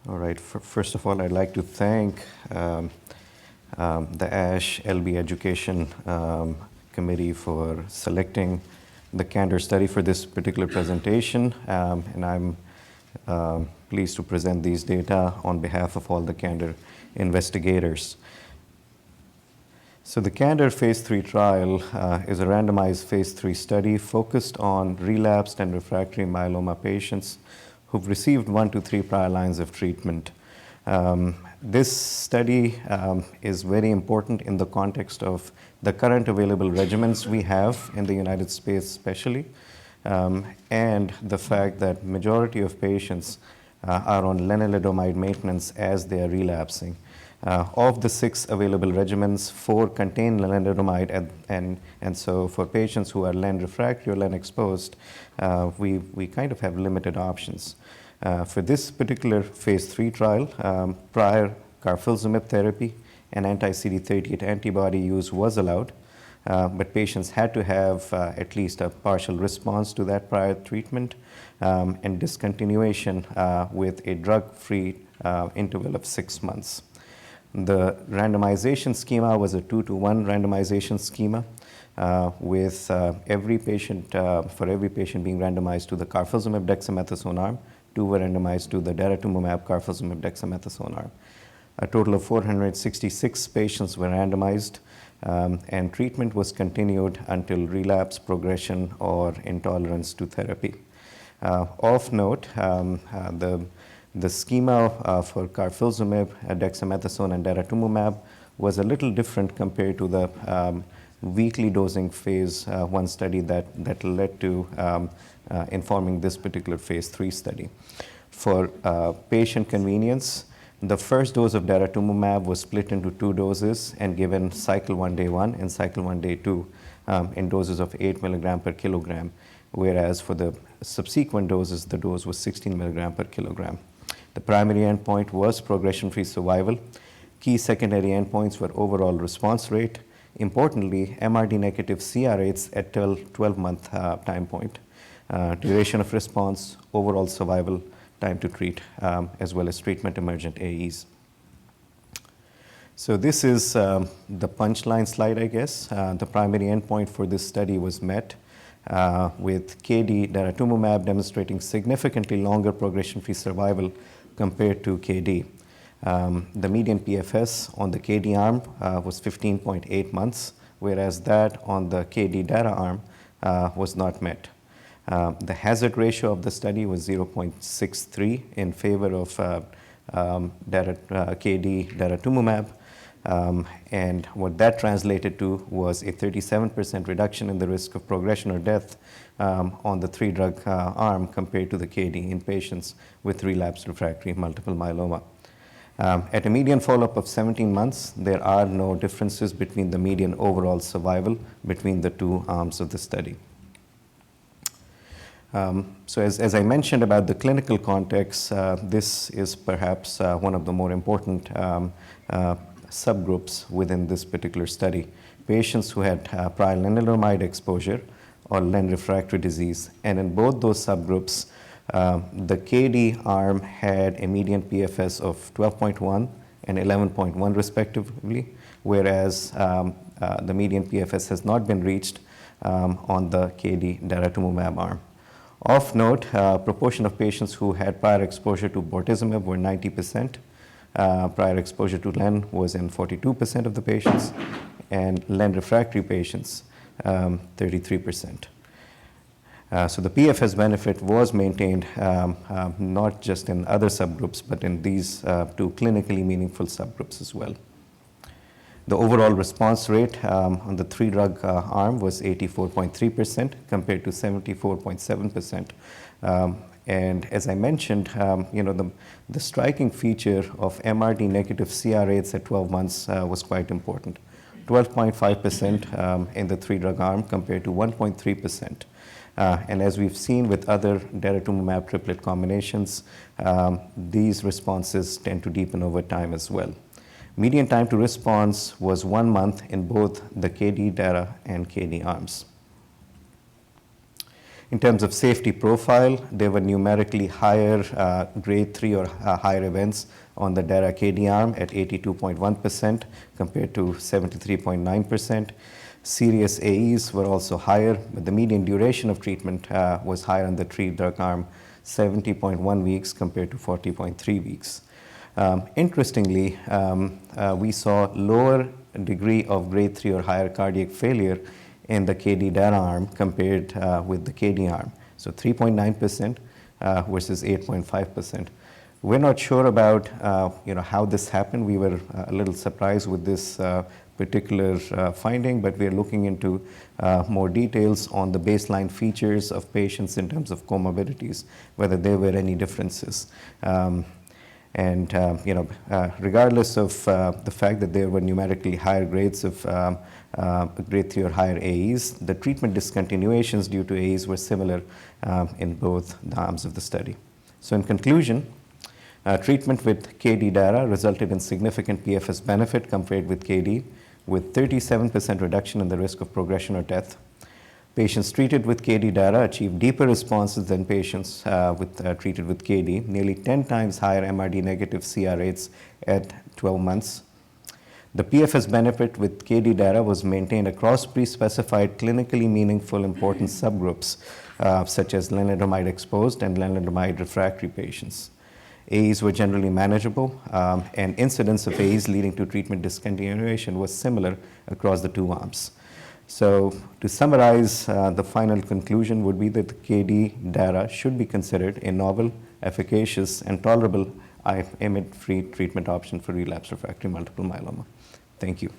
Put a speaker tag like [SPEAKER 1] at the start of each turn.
[SPEAKER 1] All right. First of all, I'd like to thank the ASH LB Education Committee for selecting the Candor study for this particular presentation, and I'm pleased to present these data on behalf of all the Candor investigators. So the Candor phase 3 trial is a randomized phase 3 study focused on relapsed and refractory myeloma patients who've received 1 to 3 prior lines of treatment. This study is very important in the context of the current available regimens we have in the United States especially, and the fact that majority of patients are on lenalidomide maintenance as they are relapsing. Of the 6 available regimens, 4 contain lenalidomide, and so for patients who are len refractory or len exposed, we kind of have limited options. For this particular phase 3 trial, prior carfilzomib therapy and anti-CD38 antibody use was allowed, but patients had to have at least a partial response to that prior treatment and discontinuation with a drug-free interval of 6 months. The randomization schema was a 2-to-1 randomization schema with every patient being randomized to the carfilzomib dexamethasone arm. 2 were randomized to the daratumumab carfilzomib dexamethasone arm. A total of 466 patients were randomized, and treatment was continued until relapse, progression, or intolerance to therapy. Of note, the schema for carfilzomib, dexamethasone, and daratumumab was a little different compared to the weekly dosing phase 1 study that led to informing this particular phase 3 study. For patient convenience, the first dose of daratumumab was split into 2 doses and given cycle 1 day 1 and cycle 1 day 2 in doses of 8 milligram per kilogram, whereas for the subsequent doses, the dose was 16 milligram per kilogram. The primary endpoint was progression-free survival. Key secondary endpoints were overall response rate. Importantly, MRD negative CR rates at 12-month time point, duration of response, overall survival, time to treat, as well as treatment emergent AEs. So this is the punchline slide, I guess. The primary endpoint for this study was met with KD daratumumab demonstrating significantly longer progression-free survival compared to KD. The median PFS on the KD arm was 15.8 months, whereas that on the KD dara arm was not met. The hazard ratio of the study was 0.63 in favor of KD daratumumab, and what that translated to was a 37% reduction in the risk of progression or death on the 3-drug arm compared to the KD in patients with relapsed refractory multiple myeloma. At a median follow-up of 17 months, there are no differences between the median overall survival between the 2 arms of the study. So as I mentioned about the clinical context, this is perhaps one of the more important subgroups within this particular study. Patients who had prior lenalidomide exposure or len refractory disease, and in both those subgroups, the KD arm had a median PFS of 12.1 and 11.1 respectively, whereas the median PFS has not been reached on the KD daratumumab arm. Of note, proportion of patients who had prior exposure to bortezomib were 90%. Prior exposure to len was in 42% of the patients, and len refractory patients, 33%. So the PFS benefit was maintained not just in other subgroups, but in these 2 clinically meaningful subgroups as well. The overall response rate on the 3-drug arm was 84.3% compared to 74.7%. And as I mentioned, the striking feature of MRD negative CR rates at 12 months was quite important. 12.5% in the 3-drug arm compared to 1.3%. And as we've seen with other daratumumab triplet combinations, these responses tend to deepen over time as well. Median time to response was 1 month in both the KD dara and KD arms. In terms of safety profile, there were numerically higher grade 3 or higher events on the Dara-KD arm at 82.1% compared to 73.9%. Serious AEs were also higher, but the median duration of treatment was higher on the drug arm, 70.1 weeks compared to 40.3 weeks. Interestingly, we saw lower degree of grade 3 or higher cardiac failure in the KD Dara arm compared with the KD arm. So 3.9% versus 8.5%. We're not sure about how this happened. We were a little surprised with this particular finding, but we are looking into more details on the baseline features of patients in terms of comorbidities, whether there were any differences. Regardless of the fact that there were numerically higher grades of grade 3 or higher AEs, the treatment discontinuations due to AEs were similar in both the arms of the study. So in conclusion, treatment with KD Dara resulted in significant PFS benefit compared with KD, with 37% reduction in the risk of progression or death. Patients treated with KD Dara achieved deeper responses than patients treated with KD, nearly 10 times higher MRD negative CR rates at 12 months. The PFS benefit with KD Dara was maintained across pre-specified clinically meaningful important subgroups, such as lenalidomide exposed and lenalidomide refractory patients. AEs were generally manageable, and incidence of AEs leading to treatment discontinuation was similar across the two arms. So to summarize, the final conclusion would be that the KD Dara should be considered a novel, efficacious, and tolerable IMiD-free treatment option for relapsed refractory multiple myeloma. Thank you.